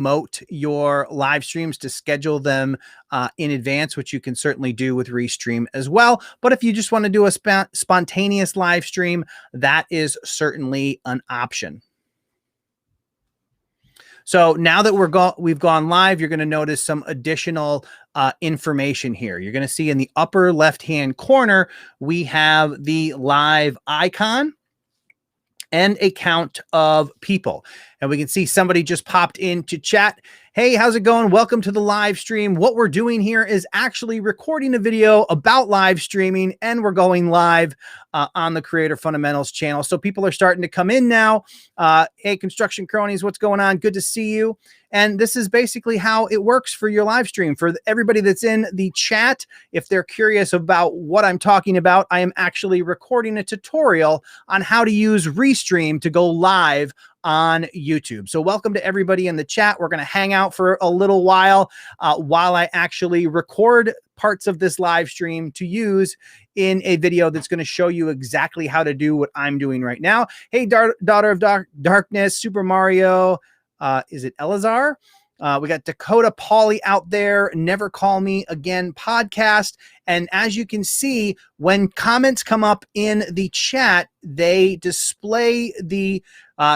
promote your live streams, to schedule them in advance, which you can certainly do with Restream as well. But if you just want to do a spontaneous live stream, that is certainly an option. So now that we've gone live, you're going to notice some additional information here. You're going to see in the upper left-hand corner, we have the live icon and a count of people. And we can see somebody just popped into chat. Hey, how's it going? Welcome to the live stream. What we're doing here is actually recording a video about live streaming, and we're going live on the Creator Fundamentals channel. So people are starting to come in now. Hey, Construction Cronies, what's going on? Good to see you. And this is basically how it works for your live stream. For everybody that's in the chat, if they're curious about what I'm talking about, I am actually recording a tutorial on how to use Restream to go live on YouTube. So welcome to everybody in the chat. We're going to hang out for a little while I actually record parts of this live stream to use in a video that's going to show you exactly how to do what I'm doing right now. Hey, Daughter of Darkness, Super Mario, is it Elazar? We got Dakota Pauly out there, Never Call Me Again podcast. And as you can see, when comments come up in the chat, they display the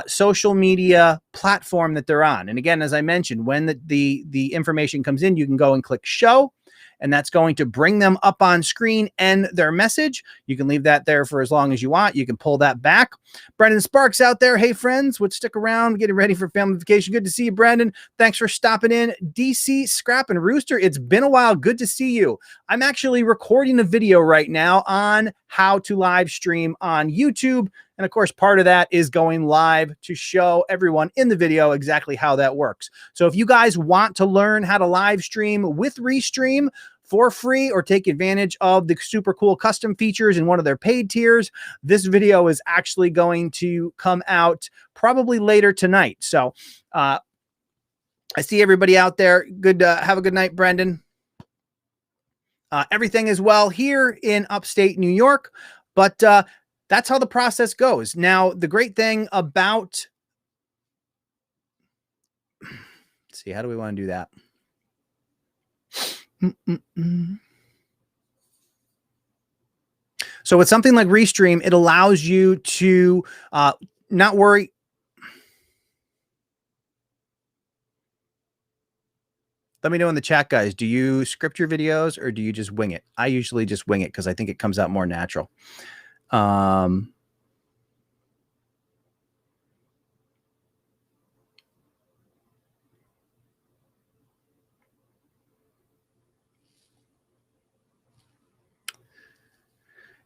social media platform that they're on. And again, as I mentioned, when the information comes in, you can go and click show, and that's going to bring them up on screen and their message. You can leave that there for as long as you want. You can pull that back. Brandon Sparks out there. Hey, friends, would stick around, getting ready for family vacation. Good to see you, Brandon. Thanks for stopping in. DC, Scrap, and Rooster, it's been a while. Good to see you. I'm actually recording a video right now on how to live stream on YouTube. And of course, part of that is going live to show everyone in the video exactly how that works. So if you guys want to learn how to live stream with Restream for free, or take advantage of the super cool custom features in one of their paid tiers, this video is actually going to come out probably later tonight. So I see everybody out there. Good. Have a good night, Brendan. Everything is well here in upstate New York, but that's how the process goes. Now, the great thing about, let's see, how do we want to do that? So with something like Restream, it allows you to not worry. Let me know in the chat, guys. Do you script your videos or do you just wing it? I usually just wing it because I think it comes out more natural.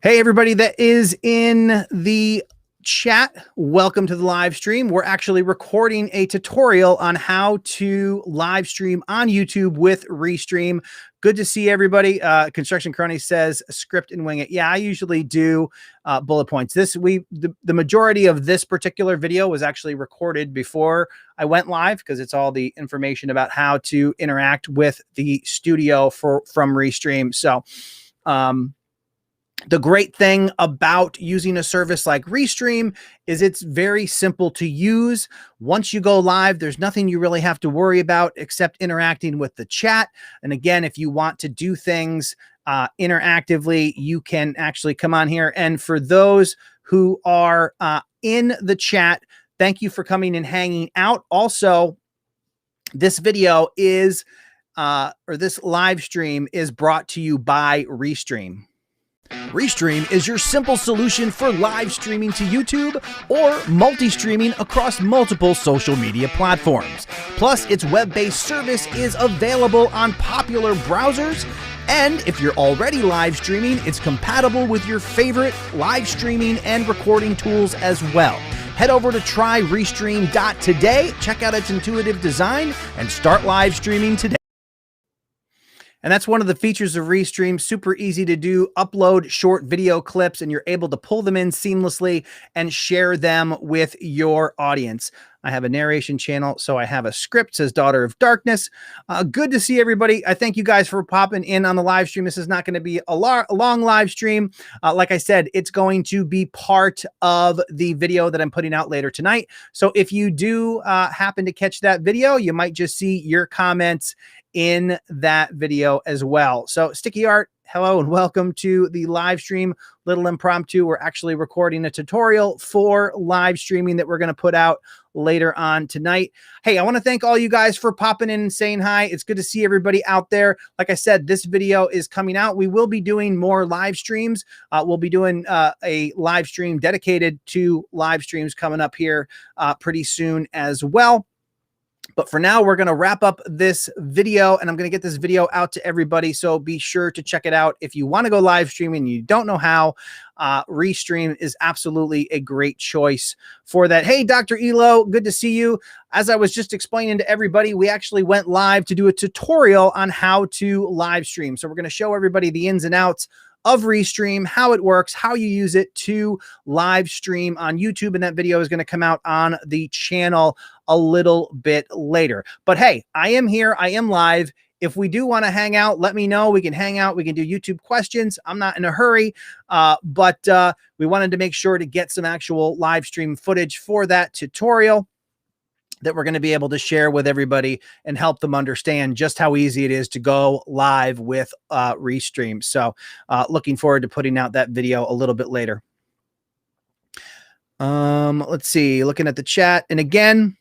Hey, everybody that is in the chat, welcome to the live stream. We're actually recording a tutorial on how to live stream on YouTube with Restream. Good to see everybody. Construction Crony says script and wing it. Yeah, I usually do bullet points. The majority of this particular video was actually recorded before I went live, because it's all the information about how to interact with the studio from Restream. So, the great thing about using a service like Restream is it's very simple to use. Once you go live, there's nothing you really have to worry about except interacting with the chat. And again, if you want to do things interactively, you can actually come on here. And for those who are in the chat, thank you for coming and hanging out. Also, this video is, or this live stream is brought to you by Restream. Restream is your simple solution for live streaming to YouTube or multi-streaming across multiple social media platforms. Plus, its web-based service is available on popular browsers. And if you're already live streaming, it's compatible with your favorite live streaming and recording tools as well. Head over to tryrestream.today, check out its intuitive design, and start live streaming today. And that's one of the features of Restream. Super easy to do. Upload short video clips and you're able to pull them in seamlessly and share them with your audience. I have a narration channel, so I have a script, says Daughter of Darkness. Good to see everybody. I thank you guys for popping in on the live stream. This is not going to be a long live stream. Like I said, it's going to be part of the video that I'm putting out later tonight. So if you do happen to catch that video, you might just see your comments in that video as well. So Sticky Art, hello and welcome to the live stream. Little impromptu. We're actually recording a tutorial for live streaming that we're going to put out later on tonight. Hey, I want to thank all you guys for popping in and saying hi. It's good to see everybody out there. Like I said, this video is coming out. We will be doing more live streams. We'll be doing a live stream dedicated to live streams coming up here pretty soon as well. But for now, we're going to wrap up this video, and I'm going to get this video out to everybody. So be sure to check it out. If you want to go live streaming and you don't know how, Restream is absolutely a great choice for that. Hey, Dr. Elo, good to see you. As I was just explaining to everybody, we actually went live to do a tutorial on how to live stream. So we're going to show everybody the ins and outs of Restream, how it works, how you use it to live stream on YouTube. And that video is going to come out on the channel a little bit later. But hey, I am here. I am live. If we do want to hang out, let me know. We can hang out. We can do YouTube questions. I'm not in a hurry, but we wanted to make sure to get some actual live stream footage for that tutorial that we're going to be able to share with everybody and help them understand just how easy it is to go live with Restream. So looking forward to putting out that video a little bit later. Let's see, looking at the chat. And again,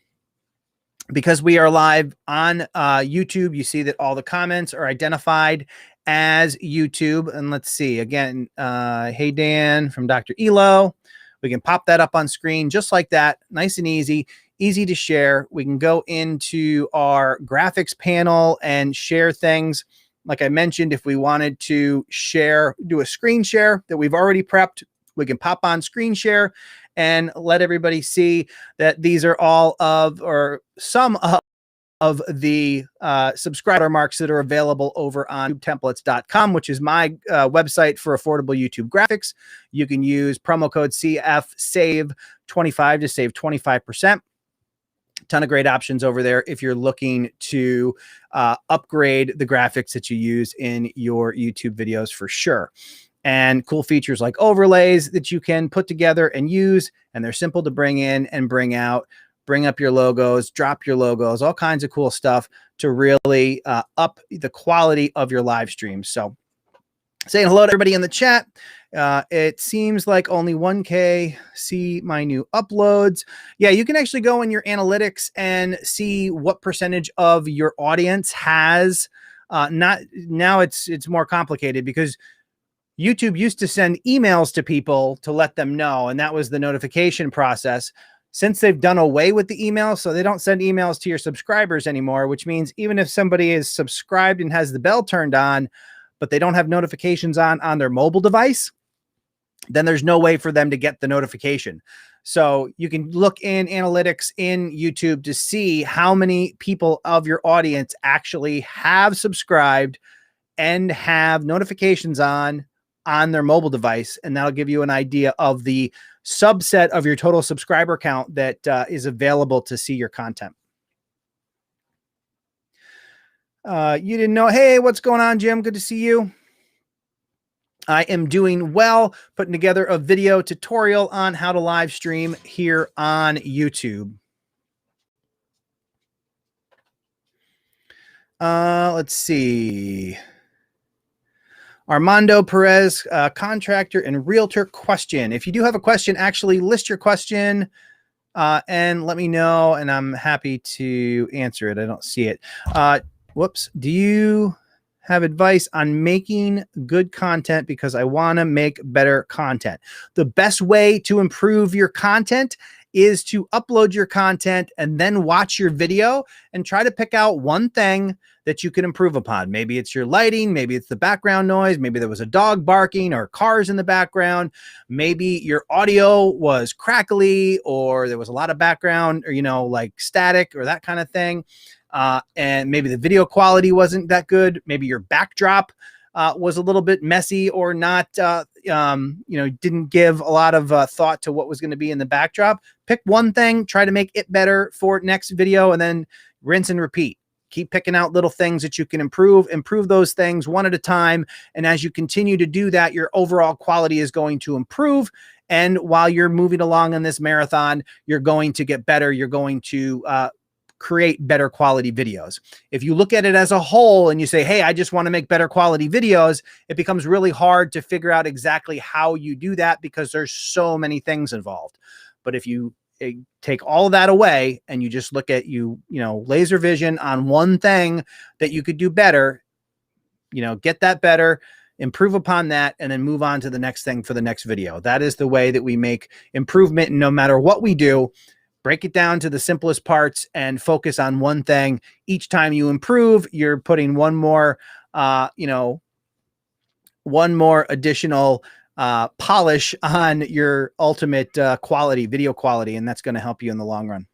because we are live on YouTube, you see that all the comments are identified as YouTube. And let's see, again, hey, Dan from Dr. Elo. We can pop that up on screen just like that, nice and easy to share. We can go into our graphics panel and share things. Like I mentioned, if we wanted to share, do a screen share that we've already prepped, we can pop on screen share and let everybody see that these are all of, or some of the subscriber marks that are available over on templates.com, which is my website for affordable YouTube graphics. You can use promo code CFSAVE25 to save 25%. Ton of great options over there if you're looking to upgrade the graphics that you use in your YouTube videos for sure. And cool features like overlays that you can put together and use, and they're simple to bring in and bring out. Bring up your logos, drop your logos, all kinds of cool stuff to really up the quality of your live stream. So saying hello to everybody in the chat. It seems like only 1K see my new uploads. Yeah, you can actually go in your analytics and see what percentage of your audience has. Now it's more complicated because YouTube used to send emails to people to let them know, and that was the notification process. Since they've done away with the email, so they don't send emails to your subscribers anymore, which means even if somebody is subscribed and has the bell turned on, but they don't have notifications on their mobile device, then there's no way for them to get the notification. So you can look in analytics in YouTube to see how many people of your audience actually have subscribed and have notifications on their mobile device. And that'll give you an idea of the subset of your total subscriber count that is available to see your content. You didn't know. Hey, what's going on, Jim? Good to see you. I am doing well, putting together a video tutorial on how to live stream here on YouTube. Let's see. Armando Perez, contractor and realtor question. If you do have a question, actually list your question and let me know, and I'm happy to answer it. I don't see it. Whoops. Do you have advice on making good content because I want to make better content? The best way to improve your content is to upload your content and then watch your video and try to pick out one thing that you can improve upon. Maybe it's your lighting, maybe it's the background noise, maybe there was a dog barking or cars in the background, maybe your audio was crackly or there was a lot of background or, like static or that kind of thing. And maybe the video quality wasn't that good. Maybe your backdrop was a little bit messy or not didn't give a lot of thought to what was going to be in the backdrop. Pick one thing, try to make it better for next video, and then rinse and repeat. Keep picking out little things that you can improve those things one at a time. And as you continue to do that, your overall quality is going to improve. And while you're moving along in this marathon, you're going to get better. You're going to create better quality videos. If you look at it as a whole and you say, hey, I just want to make better quality videos, it becomes really hard to figure out exactly how you do that because there's so many things involved. But if you take all of that away and you just look at laser vision on one thing that you could do better, get that better, improve upon that, and then move on to the next thing for the next video. That is the way that we make improvement. And no matter what we do, break it down to the simplest parts and focus on one thing. Each time you improve, you're putting one more additional polish on your ultimate video quality, and that's going to help you in the long run.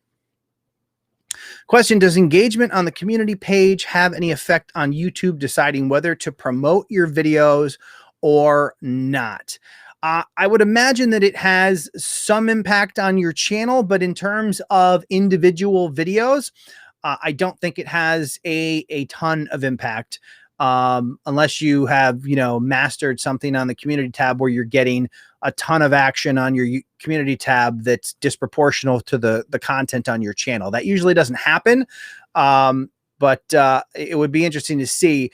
Question: does engagement on the community page have any effect on YouTube deciding whether to promote your videos or not? I would imagine that it has some impact on your channel, but in terms of individual videos, I don't think it has a ton of impact. Unless you have, mastered something on the community tab where you're getting a ton of action on your community tab that's disproportional to the content on your channel. That usually doesn't happen. But it would be interesting to see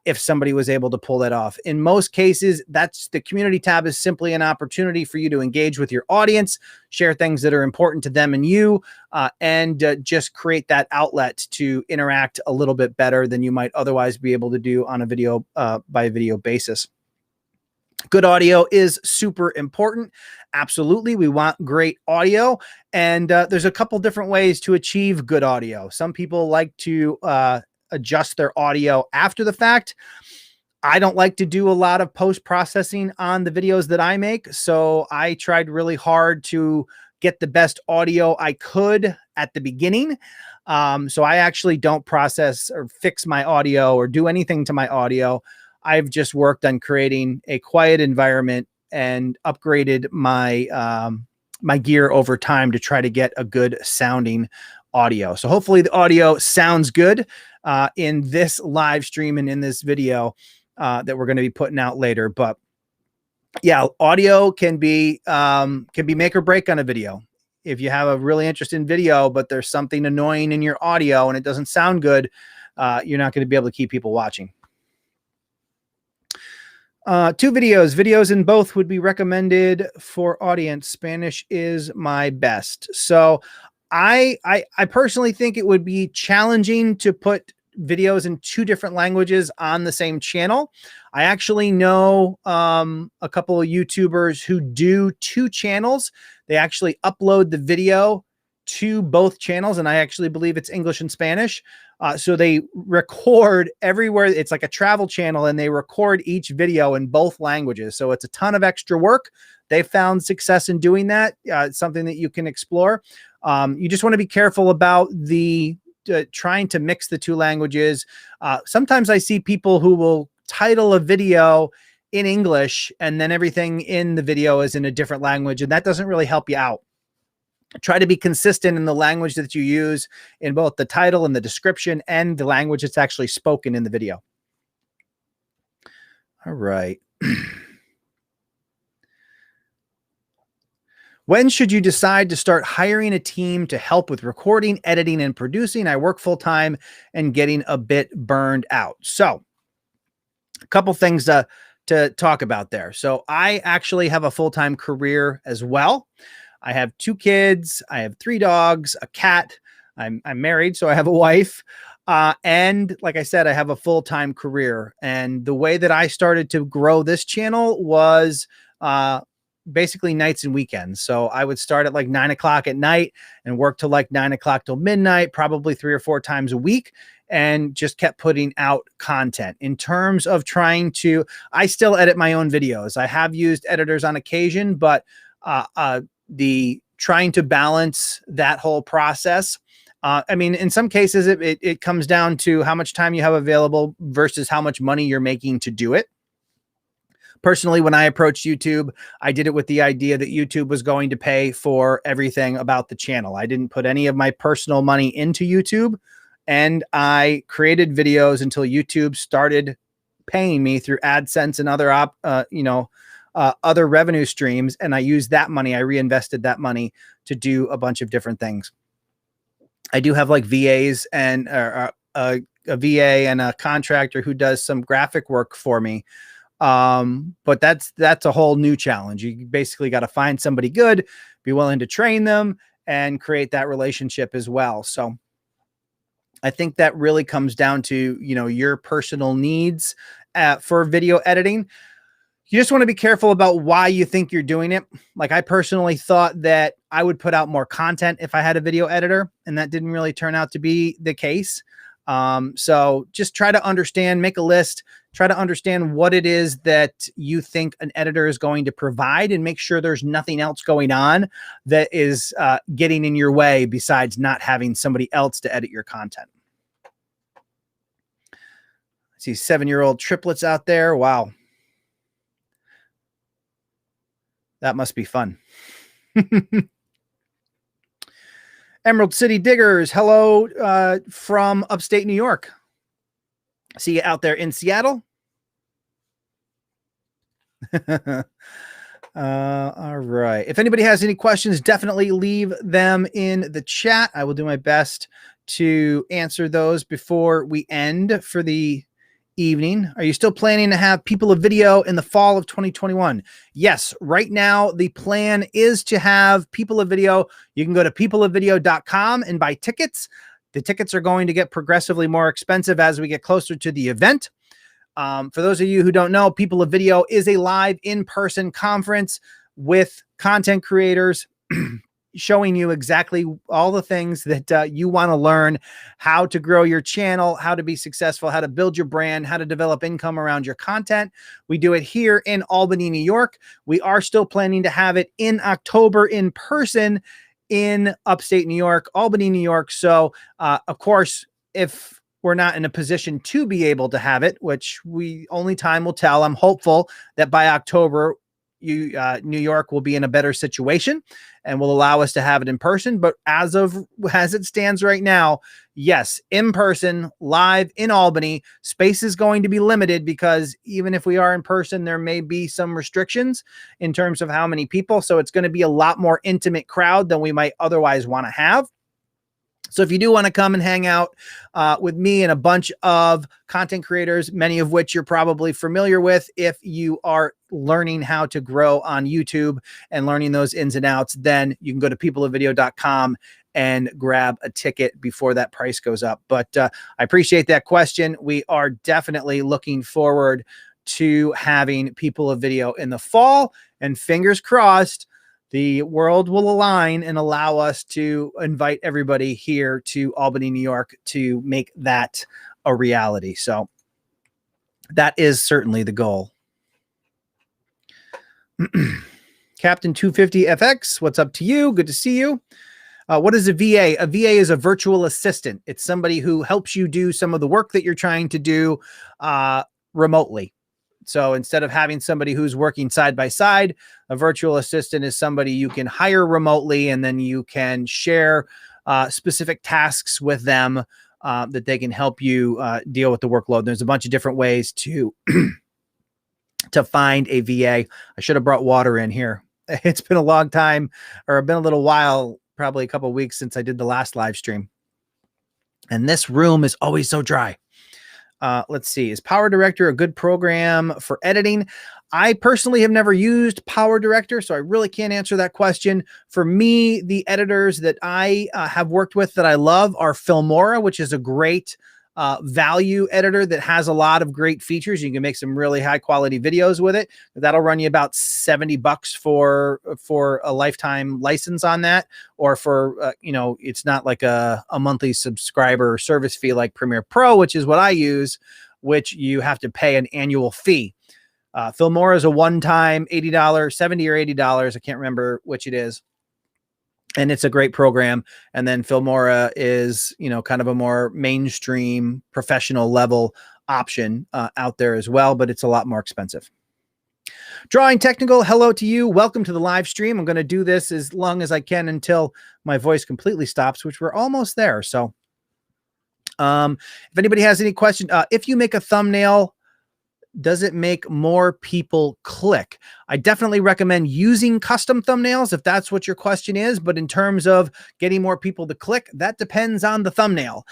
if somebody was able to pull that off. In most cases, the community tab is simply an opportunity for you to engage with your audience, share things that are important to them and you, and just create that outlet to interact a little bit better than you might otherwise be able to do on a video by video basis. Good audio is super important. Absolutely. We want great audio. And there's a couple different ways to achieve good audio. Some people like to adjust their audio after the fact. I don't like to do a lot of post-processing on the videos that I make. So I tried really hard to get the best audio I could at the beginning. So I actually don't process or fix my audio or do anything to my audio. I've just worked on creating a quiet environment and upgraded my my gear over time to try to get a good sounding audio. So hopefully the audio sounds good in this live stream and in this video that we're going to be putting out later. But yeah, audio can be make or break on a video. If you have a really interesting video, but there's something annoying in your audio and it doesn't sound good, you're not going to be able to keep people watching. 2 videos in both would be recommended for audience. Spanish is my best. So I personally think it would be challenging to put videos in 2 different languages on the same channel. I actually know a couple of YouTubers who do 2 channels. They actually upload the video to both channels, and I actually believe it's English and Spanish. So they record everywhere. It's like a travel channel, and they record each video in both languages. So it's a ton of extra work. They found success in doing that. It's something that you can explore. You just want to be careful about trying to mix the 2 languages. Sometimes I see people who will title a video in English and then everything in the video is in a different language, and that doesn't really help you out. Try to be consistent in the language that you use in both the title and the description and the language that's actually spoken in the video. All right. When should you decide to start hiring a team to help with recording, editing, and producing? I work full time and getting a bit burned out. So a couple things to talk about there. So I actually have a full-time career as well. I have 2 kids. I have 3 dogs, a cat. I'm married, so I have a wife. And like I said, I have a full-time career. And the way that I started to grow this channel was basically nights and weekends. So I would start at like 9 o'clock at night and work till like 9 o'clock till midnight, probably 3 or 4 times a week, and just kept putting out content. In terms of I still edit my own videos. I have used editors on occasion, but the trying to balance that whole process. I mean, in some cases, it comes down to how much time you have available versus how much money you're making to do it. Personally, when I approached YouTube, I did it with the idea that YouTube was going to pay for everything about the channel. I didn't put any of my personal money into YouTube, and I created videos until YouTube started paying me through AdSense and other other revenue streams. And I used that money. I reinvested that money to do a bunch of different things. I do have like VAs and a VA and a contractor who does some graphic work for me. But that's a whole new challenge. You basically got to find somebody good, be willing to train them, and create that relationship as well. So I think that really comes down to, your personal needs for video editing. You just want to be careful about why you think you're doing it. Like, I personally thought that I would put out more content if I had a video editor, and that didn't really turn out to be the case. So just try to understand, make a list, try to understand what it is that you think an editor is going to provide, and make sure there's nothing else going on that is getting in your way besides not having somebody else to edit your content. I see 7-year-old triplets out there. Wow. That must be fun. Emerald City Diggers, hello from upstate New York. See you out there in Seattle. All right. If anybody has any questions, definitely leave them in the chat. I will do my best to answer those before we end for the evening. Are you still planning to have People of Video in the fall of 2021? Yes. Right now, the plan is to have People of Video. You can go to peopleofvideo.com and buy tickets. The tickets are going to get progressively more expensive as we get closer to the event. For those of you who don't know, People of Video is a live in-person conference with content creators showing you exactly all the things that you want to learn, how to grow your channel, how to be successful, how to build your brand, how to develop income around your content. We do it here in Albany, New York. We are still planning to have it in October in person in upstate New York, Albany, New York. So, of course, if we're not in a position to be able to have it, which only time will tell, I'm hopeful that by October, New York will be in a better situation and will allow us to have it in person. But as it stands right now, yes, in person, live in Albany. Space is going to be limited because even if we are in person, there may be some restrictions in terms of how many people. So it's going to be a lot more intimate crowd than we might otherwise want to have. So if you do want to come and hang out with me and a bunch of content creators, many of which you're probably familiar with if you are learning how to grow on YouTube and learning those ins and outs, then you can go to peopleofvideo.com and grab a ticket before that price goes up. But I appreciate that question. We are definitely looking forward to having People of Video in the fall, and fingers crossed, the world will align and allow us to invite everybody here to Albany, New York to make that a reality. So that is certainly the goal. Captain 250 FX, what's up to you? Good to see you. What is a VA? A VA is a virtual assistant. It's somebody who helps you do some of the work that you're trying to do remotely. So instead of having somebody who's working side by side, a virtual assistant is somebody you can hire remotely, and then you can share specific tasks with them that they can help you deal with the workload. There's a bunch of different ways to to find a VA. I should have brought water in here. It's been a long time, or been a little while, probably a couple of weeks since I did the last live stream. And this room is always so dry. Let's see. Is Power Director a good program for editing? I personally have never used Power Director, so I really can't answer that question. For me, the editors that I have worked with that I love are Filmora, which is a great value editor that has a lot of great features. You can make some really high quality videos with it. That'll run you about $70 for a lifetime license on that, or for it's not like a monthly subscriber service fee like Premiere Pro, which is what I use, which you have to pay an annual fee. Filmora is a one-time $80, $70 or $80. I can't remember which it is. And it's a great program. And then Filmora is, kind of a more mainstream professional level option out there as well, but it's a lot more expensive. Drawing Technical, hello to you. Welcome to the live stream. I'm going to do this as long as I can until my voice completely stops, which we're almost there. So if anybody has any question, if you make a thumbnail, does it make more people click? I definitely recommend using custom thumbnails if that's what your question is. But in terms of getting more people to click, that depends on the thumbnail.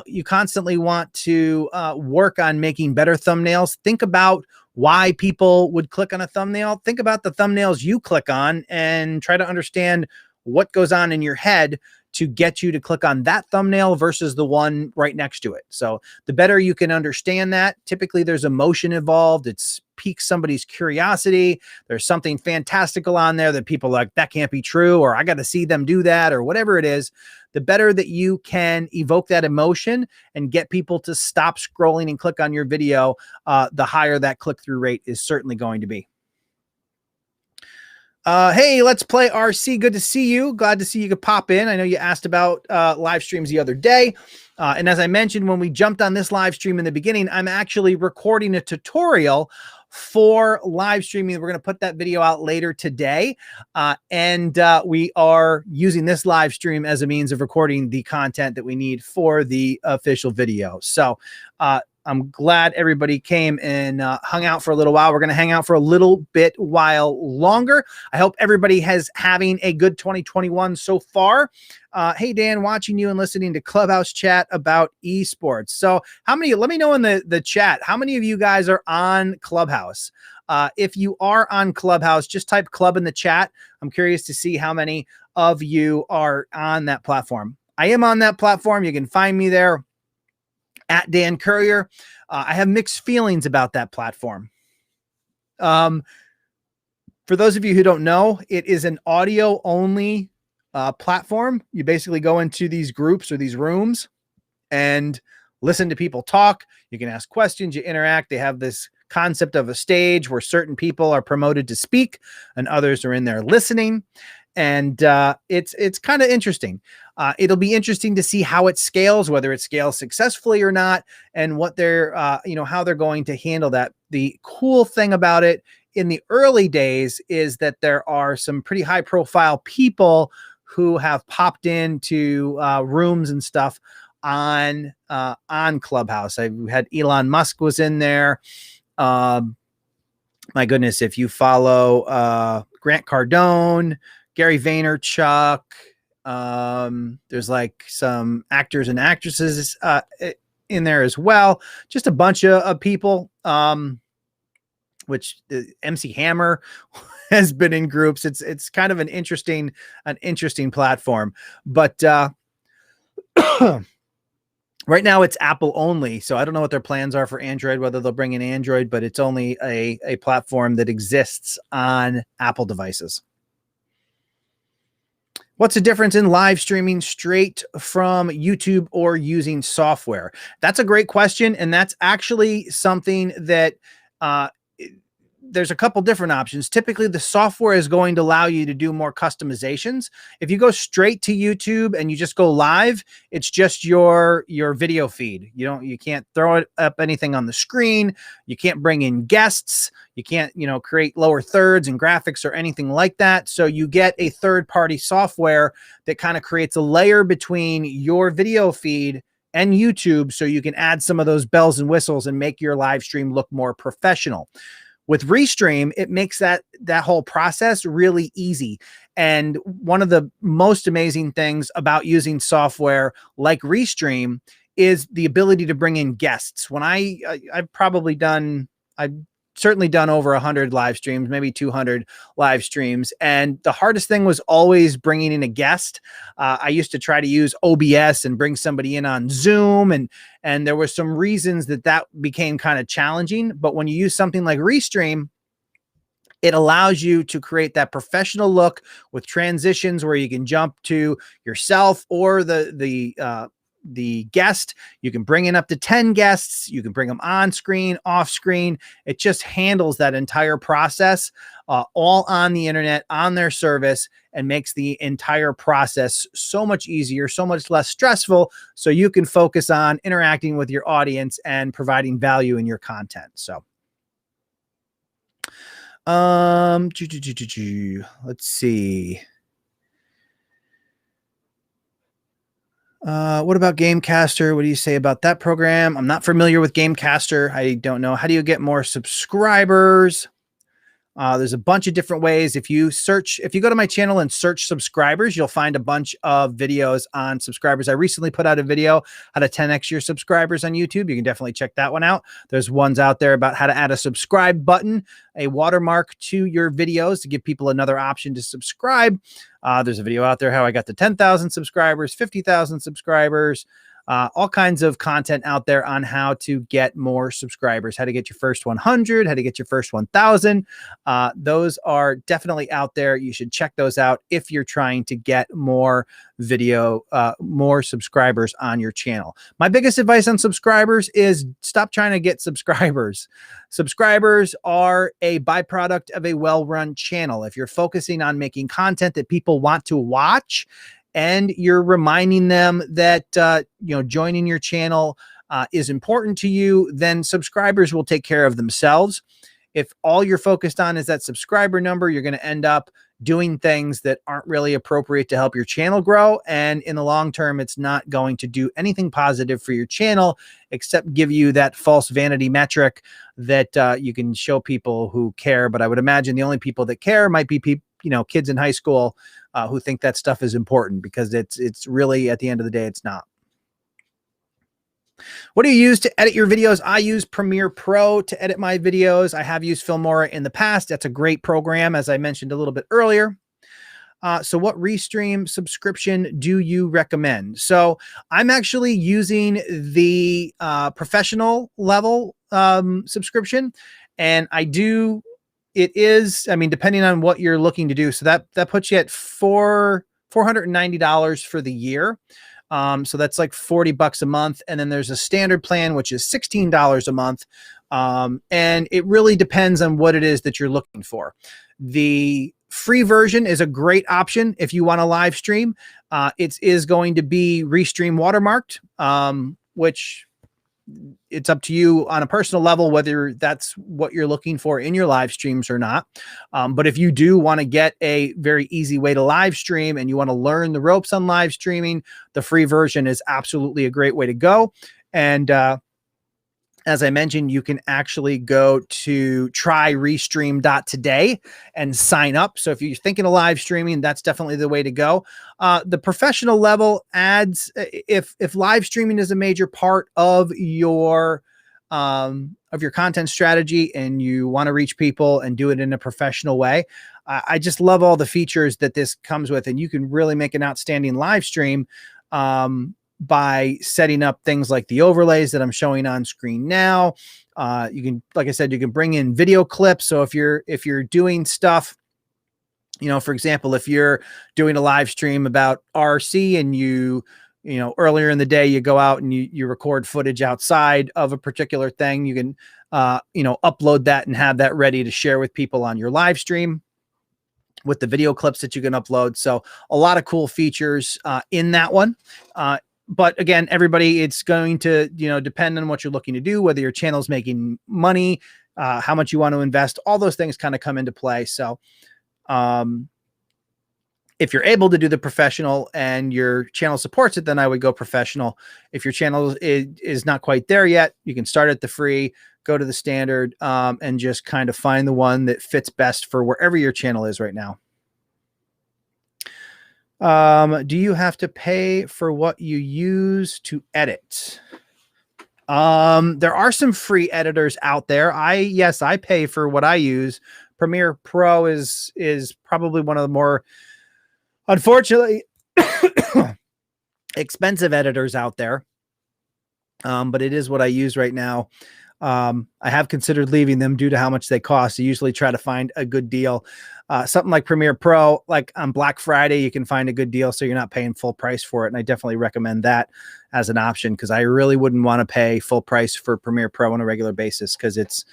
You constantly want to work on making better thumbnails. Think about why people would click on a thumbnail. Think about the thumbnails you click on and try to understand what goes on in your head to get you to click on that thumbnail versus the one right next to it. So the better you can understand that, typically there's emotion involved. It's piques somebody's curiosity. There's something fantastical on there that people are like, that can't be true, or I got to see them do that, or whatever it is. The better that you can evoke that emotion and get people to stop scrolling and click on your video, the higher that click-through rate is certainly going to be. Hey, let's play RC. Good to see you. Glad to see you could pop in. I know you asked about live streams the other day. And as I mentioned, when we jumped on this live stream in the beginning, I'm actually recording a tutorial for live streaming. We're going to put that video out later today. And we are using this live stream as a means of recording the content that we need for the official video. So I'm glad everybody came and hung out for a little while. We're going to hang out for a little bit while longer. I hope everybody has having a good 2021 so far. Hey, Dan, watching you and listening to Clubhouse chat about esports. So how many, let me know in the chat, how many of you guys are on Clubhouse? If you are on Clubhouse, just type club in the chat. I'm curious to see how many of you are on that platform. I am on that platform. You can find me there at Dan Courier. I have mixed feelings about that platform. For those of you who don't know, it is an audio only platform. You basically go into these groups or these rooms and listen to people talk. You can ask questions, you interact. They have this concept of a stage where certain people are promoted to speak and others are in there listening. And it's kind of interesting. It'll be interesting to see how it scales, whether it scales successfully or not, and what they're, how they're going to handle that. The cool thing about it in the early days is that there are some pretty high profile people who have popped into rooms and stuff on Clubhouse. I've had Elon Musk was in there. My goodness, if you follow Grant Cardone, Gary Vaynerchuk, there's like some actors and actresses in there as well. Just a bunch of people, which MC Hammer has been in groups. It's kind of an interesting platform, but right now it's Apple only. So I don't know what their plans are for Android, whether they'll bring in Android, but it's only a platform that exists on Apple devices. What's the difference in live streaming straight from YouTube or using software? That's a great question. And that's actually something that there's a couple different options. Typically, the software is going to allow you to do more customizations. If you go straight to YouTube and you just go live, it's just your video feed. You can't throw up anything on the screen. You can't bring in guests. You can't, create lower thirds and graphics or anything like that. So you get a third-party software that kind of creates a layer between your video feed and YouTube, so you can add some of those bells and whistles and make your live stream look more professional. With Restream, it makes that whole process really easy. And one of the most amazing things about using software like Restream is the ability to bring in guests. When I've certainly done over 100 live streams, maybe 200 live streams. And the hardest thing was always bringing in a guest. I used to try to use OBS and bring somebody in on Zoom. And there were some reasons that became kind of challenging. But when you use something like Restream, it allows you to create that professional look with transitions where you can jump to yourself or the guest. You can bring in up to 10 guests. You can bring them on screen, off screen. It just handles that entire process all on the internet, on their service, and makes the entire process so much easier, so much less stressful, so you can focus on interacting with your audience and providing value in your content. So Let's see. What about Gamecaster? What do you say about that program? I'm not familiar with Gamecaster. I don't know. How do you get more subscribers? There's a bunch of different ways. If you go to my channel and search subscribers, you'll find a bunch of videos on subscribers. I recently put out a video how to 10x your subscribers on YouTube. You can definitely check that one out. There's ones out there about how to add a subscribe button, a watermark to your videos to give people another option to subscribe. There's a video out there how I got to 10,000 subscribers, 50,000 subscribers. All kinds of content out there on how to get more subscribers, how to get your first 100, how to get your first 1,000. Those are definitely out there. You should check those out if you're trying to get more more subscribers on your channel. My biggest advice on subscribers is stop trying to get subscribers. Subscribers are a byproduct of a well-run channel. If you're focusing on making content that people want to watch, and you're reminding them that joining your channel is important to you, then subscribers will take care of themselves. If all you're focused on is that subscriber number, you're going to end up doing things that aren't really appropriate to help your channel grow. And in the long term, it's not going to do anything positive for your channel, except give you that false vanity metric that you can show people who care. But I would imagine the only people that care might be people, kids in high school who think that stuff is important, because it's really, at the end of the day, it's not. What do you use to edit your videos? I use Premiere Pro to edit my videos. I have used Filmora in the past. That's a great program, as I mentioned a little bit earlier. So what Restream subscription do you recommend? So I'm actually using the professional level subscription, and it is, depending on what you're looking to do. So that puts you at $490 for the year. So that's like $40 a month. And then there's a standard plan, which is $16 a month. And it really depends on what it is that you're looking for. The free version is a great option if you want to live stream. It is going to be Restream watermarked, which it's up to you on a personal level whether that's what you're looking for in your live streams or not. But if you do want to get a very easy way to live stream and you want to learn the ropes on live streaming, the free version is absolutely a great way to go. And as I mentioned, you can actually go to tryrestream.today and sign up. So if you're thinking of live streaming, that's definitely the way to go. The professional level ads, if live streaming is a major part of your content strategy and you want to reach people and do it in a professional way, I just love all the features that this comes with, and you can really make an outstanding live stream by setting up things like the overlays that I'm showing on screen now. You can, like I said, you can bring in video clips. So if you're doing stuff, for example, if you're doing a live stream about RC and you earlier in the day, you go out and you record footage outside of a particular thing, you can, upload that and have that ready to share with people on your live stream with the video clips that you can upload. So a lot of cool features in that one. But again, everybody, it's going to, depend on what you're looking to do, whether your channel's making money, how much you want to invest, all those things kind of come into play. So if you're able to do the professional and your channel supports it, then I would go professional. If your channel is not quite there yet, you can start at the free, go to the standard, and just kind of find the one that fits best for wherever your channel is right now. Do you have to pay for what you use to edit? There are some free editors out there. Yes, I pay for what I use. Premiere Pro is probably one of the more, unfortunately, expensive editors out there. But it is what I use right now. I have considered leaving them due to how much they cost. I usually try to find a good deal. Something like Premiere Pro, like on Black Friday, you can find a good deal, so you're not paying full price for it. And I definitely recommend that as an option, because I really wouldn't want to pay full price for Premiere Pro on a regular basis, because it's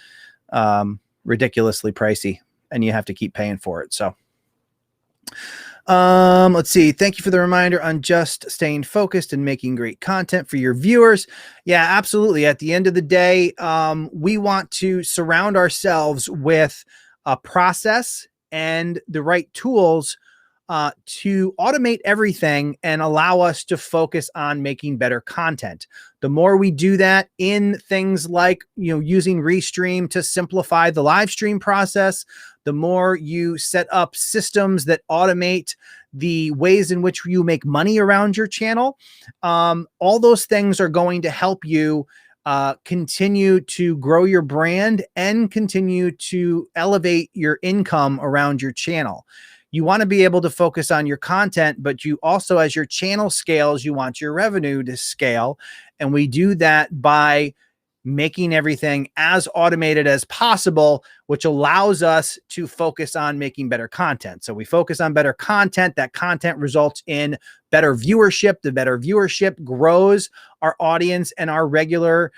ridiculously pricey and you have to keep paying for it. So let's see. Thank you for the reminder on just staying focused and making great content for your viewers. Yeah, absolutely. At the end of the day, we want to surround ourselves with process and the right tools to automate everything and allow us to focus on making better content. The more we do that in things like, using Restream to simplify the live stream process, the more you set up systems that automate the ways in which you make money around your channel, all those things are going to help you continue to grow your brand and continue to elevate your income around your channel. You want to be able to focus on your content, but you also, as your channel scales, you want your revenue to scale. And we do that by making everything as automated as possible, which allows us to focus on making better content. So we focus on better content. That content results in better viewership. The better viewership grows our audience and our regular,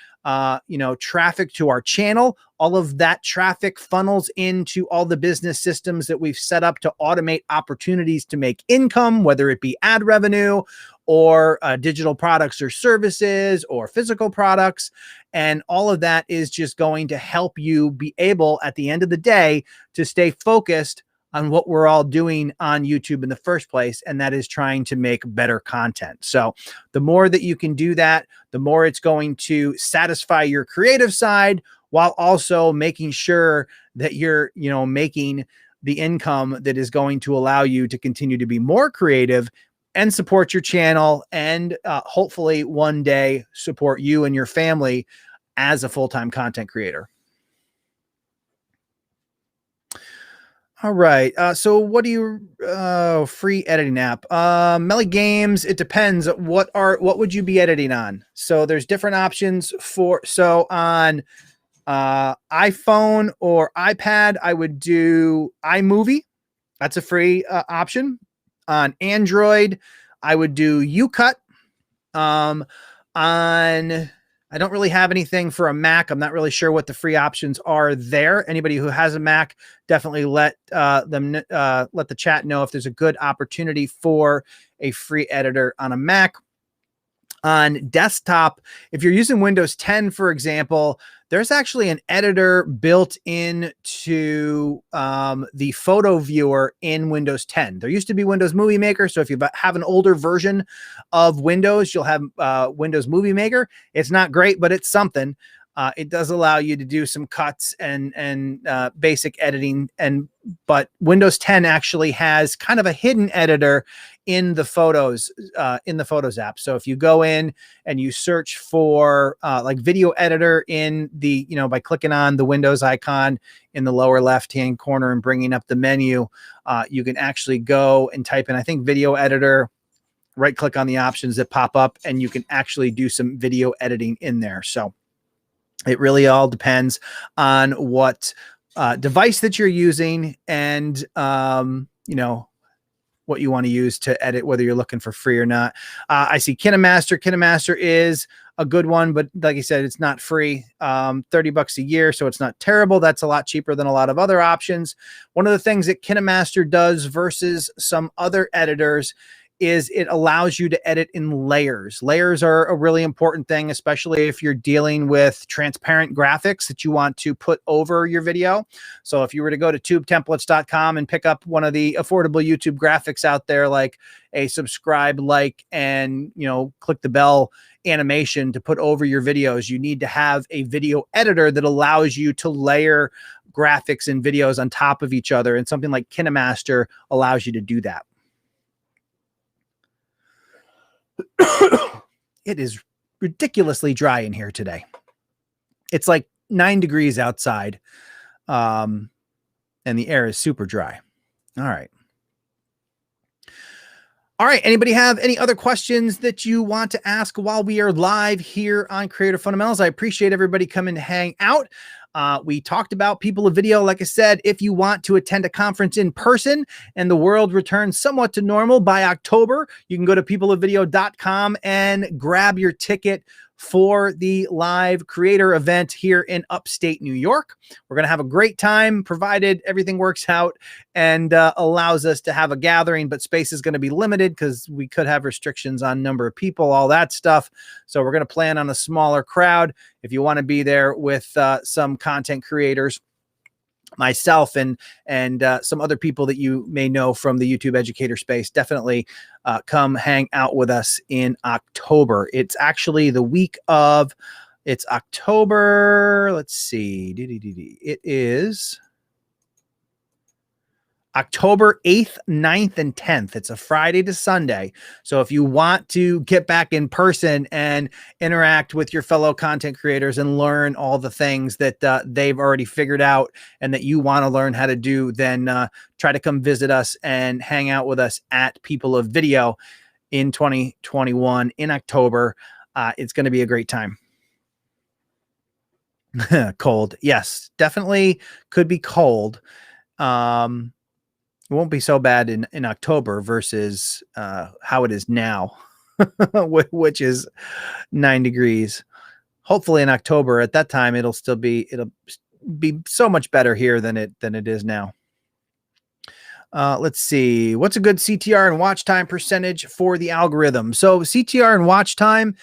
traffic to our channel. All of that traffic funnels into all the business systems that we've set up to automate opportunities to make income, whether it be ad revenue or digital products or services or physical products. And all of that is just going to help you be able, at the end of the day, to stay focused on what we're all doing on YouTube in the first place, and that is trying to make better content. So the more that you can do that, the more it's going to satisfy your creative side while also making sure that you're, making the income that is going to allow you to continue to be more creative and support your channel and hopefully one day support you and your family as a full-time content creator. All right. So what do you, free editing app? Melly Games. It depends. What would you be editing on? So there's different options so on, iPhone or iPad, I would do iMovie. That's a free option. On Android, I would do UCut. I don't really have anything for a Mac. I'm not really sure what the free options are there. Anybody who has a Mac, definitely let the chat know if there's a good opportunity for a free editor on a Mac. On desktop, if you're using Windows 10, for example, there's actually an editor built into the photo viewer in Windows 10. There used to be Windows Movie Maker. So if you have an older version of Windows, you'll have Windows Movie Maker. It's not great, but it's something. It does allow you to do some cuts and basic editing. But Windows 10 actually has kind of a hidden editor in the Photos app. So if you go in and you search for like video editor in the, by clicking on the Windows icon in the lower left-hand corner and bringing up the menu, you can actually go and type in, I think, video editor, right click on the options that pop up, and you can actually do some video editing in there. So it really all depends on what device that you're using and, what you want to use to edit, whether you're looking for free or not. I see KineMaster. KineMaster is a good one, but like I said, it's not free, $30 a year. So it's not terrible. That's a lot cheaper than a lot of other options. One of the things that KineMaster does versus some other editors is it allows you to edit in layers. Layers are a really important thing, especially if you're dealing with transparent graphics that you want to put over your video. So if you were to go to tubetemplates.com and pick up one of the affordable YouTube graphics out there, like a subscribe, like, and, click the bell animation to put over your videos, you need to have a video editor that allows you to layer graphics and videos on top of each other. And something like KineMaster allows you to do that. It is ridiculously dry in here today. It's like 9 degrees outside, and the air is super dry. All right. Anybody have any other questions that you want to ask while we are live here on Creator Fundamentals? I appreciate everybody coming to hang out. We talked about People of Video. Like I said, if you want to attend a conference in person and the world returns somewhat to normal by October, you can go to peopleofvideo.com and grab your ticket for the live creator event here in upstate New York. We're going to have a great time, provided everything works out and allows us to have a gathering, but space is going to be limited because we could have restrictions on number of people, all that stuff. So we're going to plan on a smaller crowd. If you want to be there with some content creators, myself and some other people that you may know from the YouTube educator space, definitely come hang out with us in October. It's actually the week of, it's October, let's see, it is October 8th, 9th, and 10th. It's a Friday to Sunday. So if you want to get back in person and interact with your fellow content creators and learn all the things that they've already figured out and that you want to learn how to do, then try to come visit us and hang out with us at People of Video in 2021 in October. It's going to be a great time. Cold. Yes, definitely could be cold. It won't be so bad in October versus how it is now, which is 9 degrees. Hopefully in October at that time, it'll be so much better here than it is now. Let's see. What's a good CTR and watch time percentage for the algorithm? So CTR and watch time,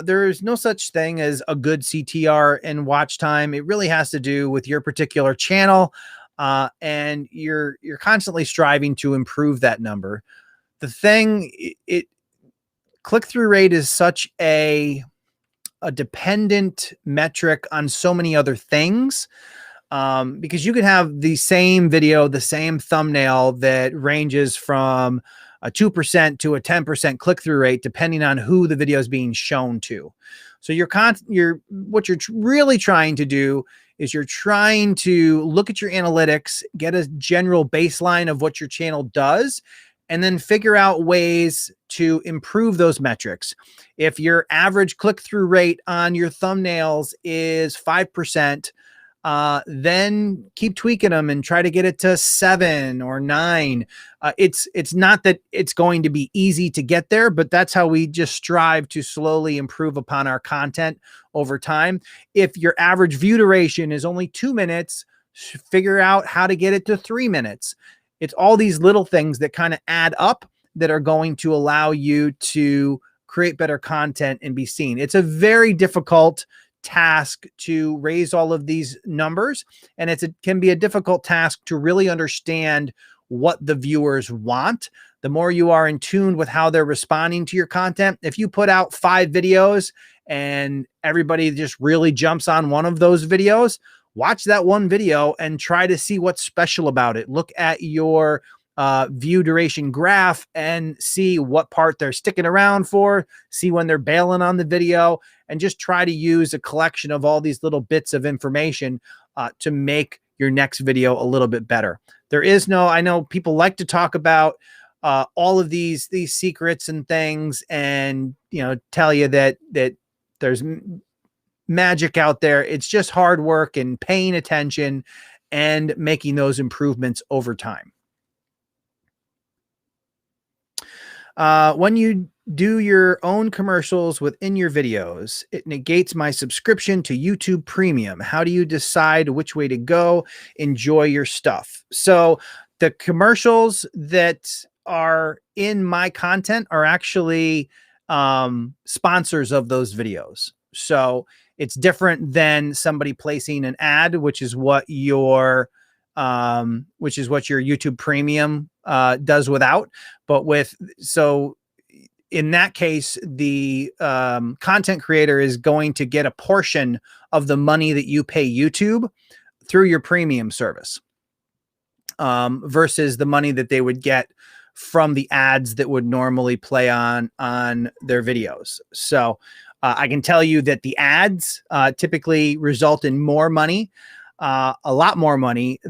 there is no such thing as a good CTR and watch time. It really has to do with your particular channel. And you're constantly striving to improve that number. The thing, click-through rate is such a dependent metric on so many other things, because you could have the same video, the same thumbnail that ranges from a 2% to a 10% click-through rate, depending on who the video is being shown to. So what you're really trying to do is you're trying to look at your analytics, get a general baseline of what your channel does, and then figure out ways to improve those metrics. If your average click-through rate on your thumbnails is 5%, then keep tweaking them and try to get it to 7 or 9. It's not that it's going to be easy to get there, but that's how we just strive to slowly improve upon our content over time. If your average view duration is only 2 minutes, figure out how to get it to 3 minutes. It's all these little things that kind of add up that are going to allow you to create better content and be seen. It's a very difficult task to raise all of these numbers, and it can be a difficult task to really understand what the viewers want. The more you are in tune with how they're responding to your content, if you put out 5 videos and everybody just really jumps on one of those videos, watch that one video and try to see what's special about it. Look at your view duration graph and see what part they're sticking around for, see when they're bailing on the video, and just try to use a collection of all these little bits of information to make your next video a little bit better. There is no, I know people like to talk about all of these secrets and things, and tell you that there's magic out there. It's just hard work and paying attention and making those improvements over time. When you do your own commercials within your videos, it negates my subscription to YouTube Premium. How do you decide which way to go? Enjoy your stuff. So the commercials that are in my content are actually sponsors of those videos. So it's different than somebody placing an ad, which is what your YouTube Premium does without. But so in that case, the content creator is going to get a portion of the money that you pay YouTube through your premium service, versus the money that they would get from the ads that would normally play on their videos. So I can tell you that the ads typically result in more money, a lot more money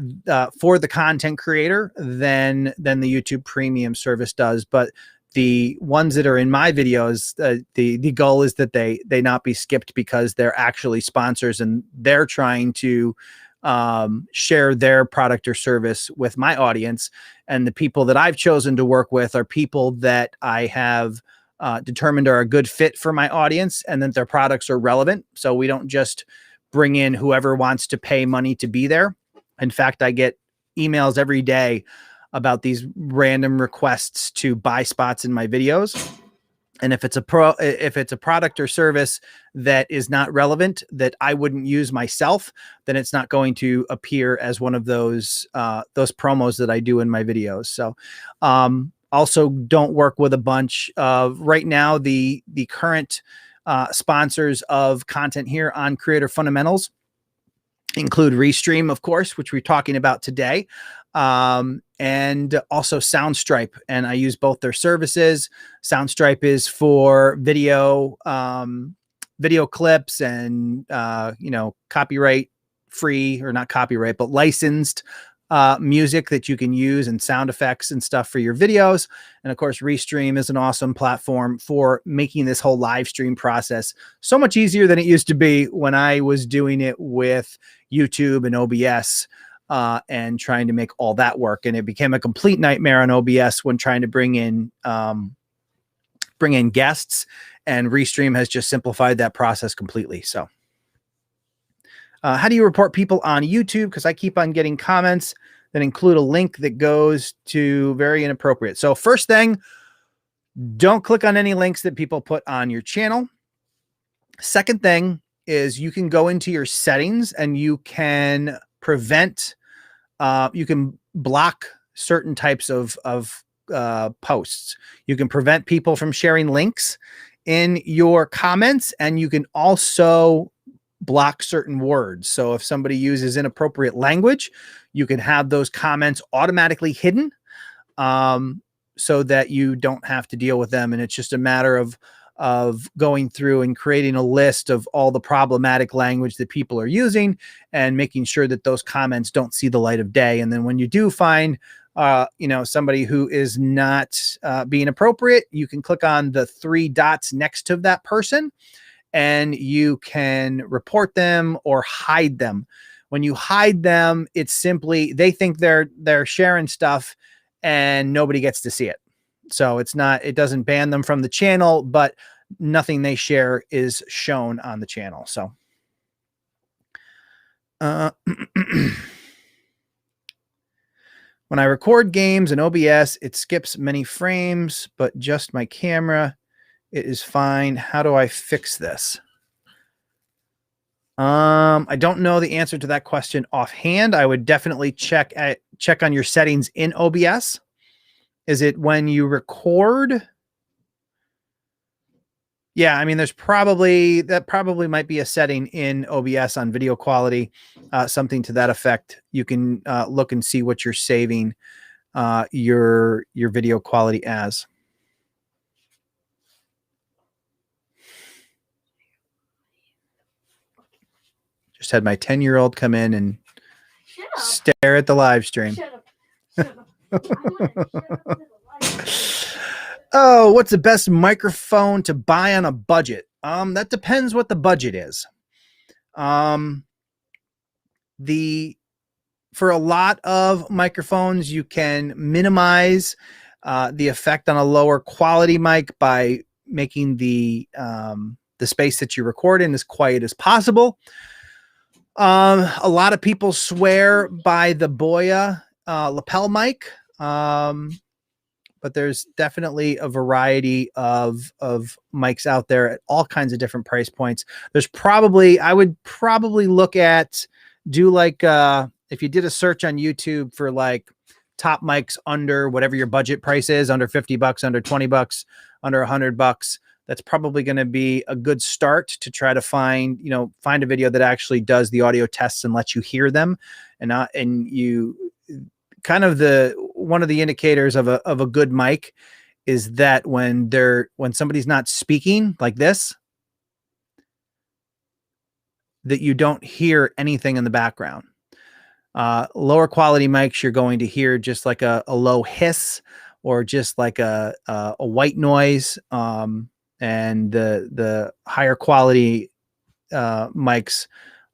for the content creator than the YouTube Premium service does. But the ones that are in my videos, the goal is that they not be skipped, because they're actually sponsors and they're trying to share their product or service with my audience. And the people that I've chosen to work with are people that I have determined are a good fit for my audience, and that their products are relevant. So we don't just bring in whoever wants to pay money to be there. In fact, I get emails every day about these random requests to buy spots in my videos. And if it's a product or service that is not relevant, that I wouldn't use myself, then it's not going to appear as one of those promos that I do in my videos. So, also don't work with a bunch of right now, the current sponsors of content here on Creator Fundamentals include Restream, of course, which we're talking about today. And also Soundstripe. And I use both their services. Soundstripe is for video, video clips and, copyright free, or not copyright, but licensed music that you can use, and sound effects and stuff for your videos. And of course, Restream is an awesome platform for making this whole live stream process so much easier than it used to be when I was doing it with YouTube and OBS. And trying to make all that work. And it became a complete nightmare on OBS when trying to bring in guests, and Restream has just simplified that process completely. So how do you report people on YouTube? Because I keep on getting comments that include a link that goes to very inappropriate. So first thing, don't click on any links that people put on your channel. Second thing is you can go into your settings and you can prevent, you can block certain types of posts. You can prevent people from sharing links in your comments, and you can also block certain words. So if somebody uses inappropriate language, you can have those comments automatically hidden, so that you don't have to deal with them. And it's just a matter of going through and creating a list of all the problematic language that people are using and making sure that those comments don't see the light of day. And then when you do find, somebody who is not being appropriate, you can click on the 3 dots next to that person and you can report them or hide them. When you hide them, it's simply, they think they're sharing stuff and nobody gets to see it. So it doesn't ban them from the channel, but nothing they share is shown on the channel. So, when I record games in OBS, it skips many frames, but just my camera, it is fine. How do I fix this? I don't know the answer to that question offhand. I would definitely check on your settings in OBS. Is it when you record? Yeah, I mean, that probably might be a setting in OBS on video quality, something to that effect. You can look and see what you're saving your video quality as. Just had my 10-year-old come in and stare at the live stream. Oh, what's the best microphone to buy on a budget? That depends what the budget is. For a lot of microphones, you can minimize the effect on a lower quality mic by making the space that you record in as quiet as possible. A lot of people swear by the Boya lapel mic, but there's definitely a variety of mics out there at all kinds of different price points. I would probably look at, if you did a search on YouTube for like top mics under whatever your budget price is, under $50, under $20, under $100, that's probably going to be a good start to try to find a video that actually does the audio tests and lets you hear them. And you kind of one of the indicators of a good mic is that when somebody's not speaking like this, that you don't hear anything in the background. Lower quality mics, you're going to hear just like a low hiss or just like a white noise. And the higher quality mics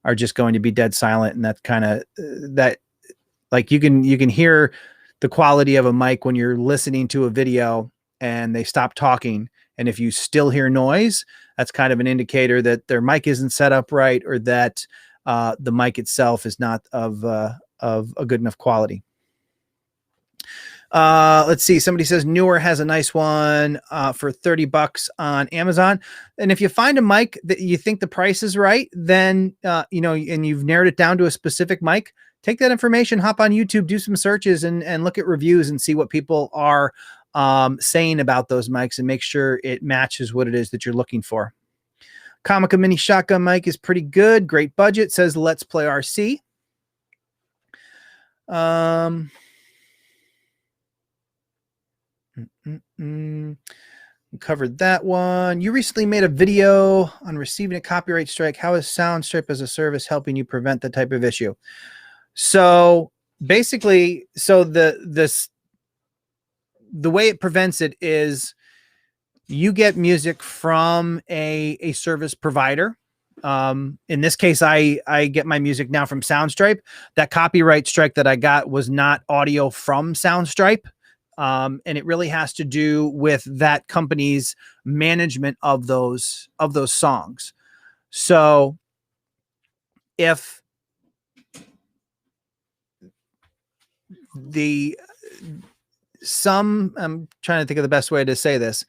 are just going to be dead silent. And that's kind of like you can hear the quality of a mic when you're listening to a video and they stop talking. And if you still hear noise, that's kind of an indicator that their mic isn't set up right, or that the mic itself is not of a good enough quality. Let's see. Somebody says Newer has a nice one for $30 on Amazon. And if you find a mic that you think the price is right, then, you know, and you've narrowed it down to a specific mic, take that information, hop on YouTube, do some searches and look at reviews and see what people are saying about those mics and make sure it matches what it is that you're looking for. Comica Mini Shotgun mic is pretty good. Great budget. Says Let's Play RC. Covered that one. You recently made a video on receiving a copyright strike. How is Soundstripe as a service helping you prevent that type of issue? So basically, so the way it prevents it is you get music from a service provider. In this case, I get my music now from Soundstripe. That copyright strike that I got was not audio from Soundstripe. And it really has to do with that company's management of those songs. So if I'm trying to think of the best way to say this.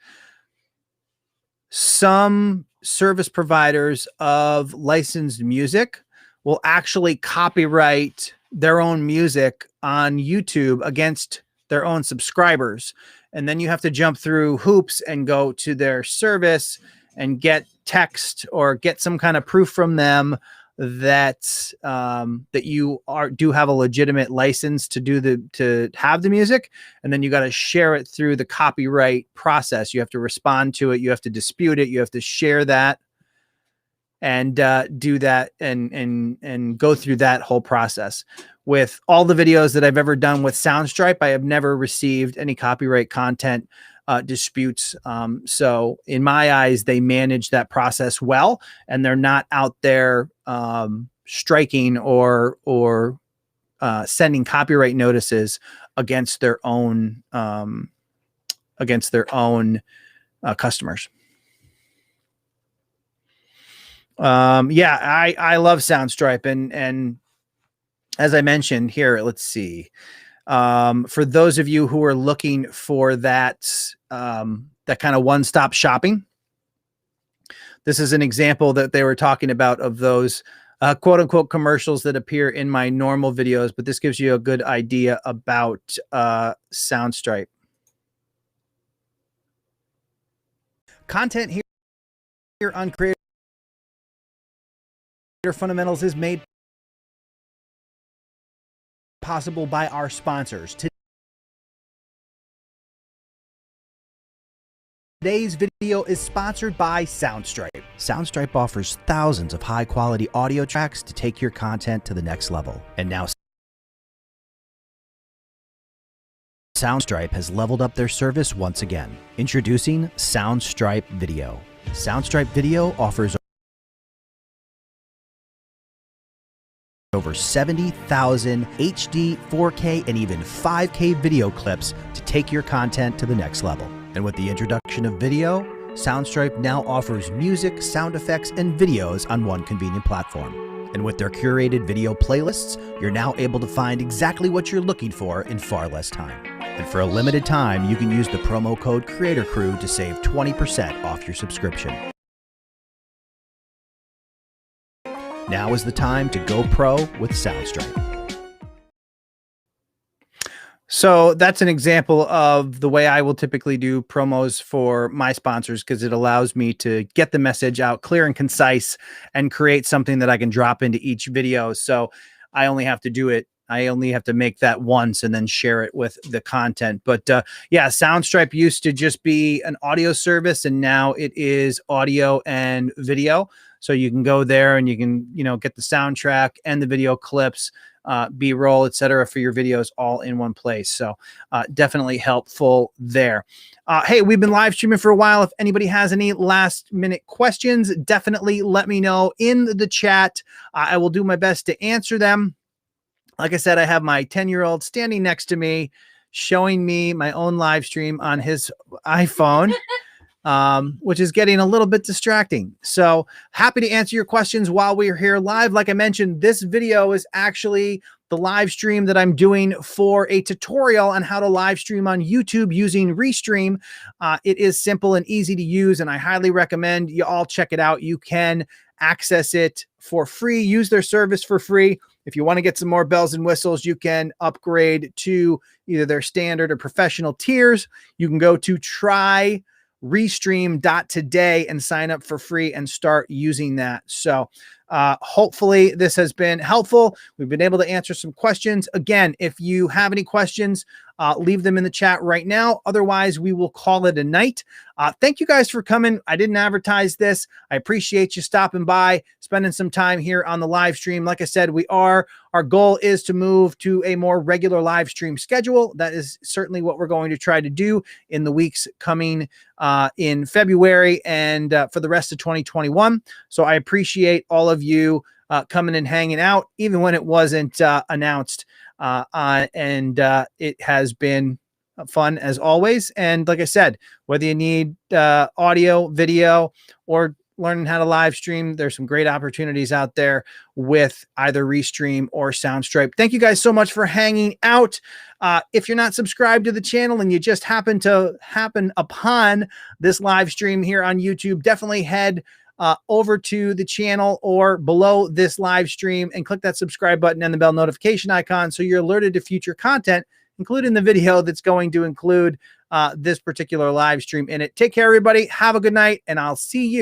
Some service providers of licensed music will actually copyright their own music on YouTube against their own subscribers. And then you have to jump through hoops and go to their service and get text or get some kind of proof from them that that you do have a legitimate license to have the music. And then you got to share it through the copyright process. You have to respond to it. You have to dispute it. You have to share that and do that and go through that whole process. With all the videos that I've ever done with Soundstripe, I have never received any copyright content disputes. So in my eyes, they manage that process well, and they're not out there striking or sending copyright notices against their own customers. Yeah, I love Soundstripe, and as I mentioned here, let's see. For those of you who are looking for that kind of one-stop shopping, this is an example that they were talking about of those quote unquote commercials that appear in my normal videos, but this gives you a good idea about Soundstripe. Content here on Creator Fundamentals is made possible by our sponsors. Today's video is sponsored by Soundstripe. Soundstripe offers thousands of high-quality audio tracks to take your content to the next level. And now Soundstripe has leveled up their service once again. Introducing Soundstripe Video. Soundstripe Video offers over 70,000 HD, 4K, and even 5K video clips to take your content to the next level. And with the introduction of video, Soundstripe now offers music, sound effects, and videos on one convenient platform. And with their curated video playlists, you're now able to find exactly what you're looking for in far less time. And for a limited time, you can use the promo code CreatorCrew to save 20% off your subscription. Now is the time to go pro with Soundstripe. So that's an example of the way I will typically do promos for my sponsors, because it allows me to get the message out clear and concise and create something that I can drop into each video. So I only have to do it. I only have to make that once and then share it with the content. But yeah, Soundstripe used to just be an audio service, and now it is audio and video. So you can go there and you can, get the soundtrack and the video clips, B-roll, etc. for your videos all in one place. So definitely helpful there. Hey, we've been live streaming for a while. If anybody has any last minute questions, definitely let me know in the chat. I will do my best to answer them. Like I said, I have my 10-year-old standing next to me, showing me my own live stream on his iPhone. Which is getting a little bit distracting. So happy to answer your questions while we're here live. Like I mentioned, this video is actually the live stream that I'm doing for a tutorial on how to live stream on YouTube using Restream. It is simple and easy to use, and I highly recommend you all check it out. You can access it for free, use their service for free. If you want to get some more bells and whistles, you can upgrade to either their standard or professional tiers. You can go to restream.today and sign up for free and start using that. So hopefully this has been helpful. We've been able to answer some questions. Again, if you have any questions, leave them in the chat right now. Otherwise, we will call it a night. Thank you guys for coming. I didn't advertise this. I appreciate you stopping by, spending some time here on the live stream. Like I said, our goal is to move to a more regular live stream schedule. That is certainly what we're going to try to do in the weeks coming in February and for the rest of 2021. So I appreciate all of you coming and hanging out, even when it wasn't announced. And it has been fun as always. And like I said, whether you need audio, video, or learning how to live stream, there's some great opportunities out there with either Restream or Soundstripe. Thank you guys so much for hanging out. If you're not subscribed to the channel and you just happen upon this live stream here on YouTube, definitely head over to the channel or below this live stream and click that subscribe button and the bell notification icon so you're alerted to future content, including the video that's going to include this particular live stream in it. Take care, everybody. Have a good night, and I'll see you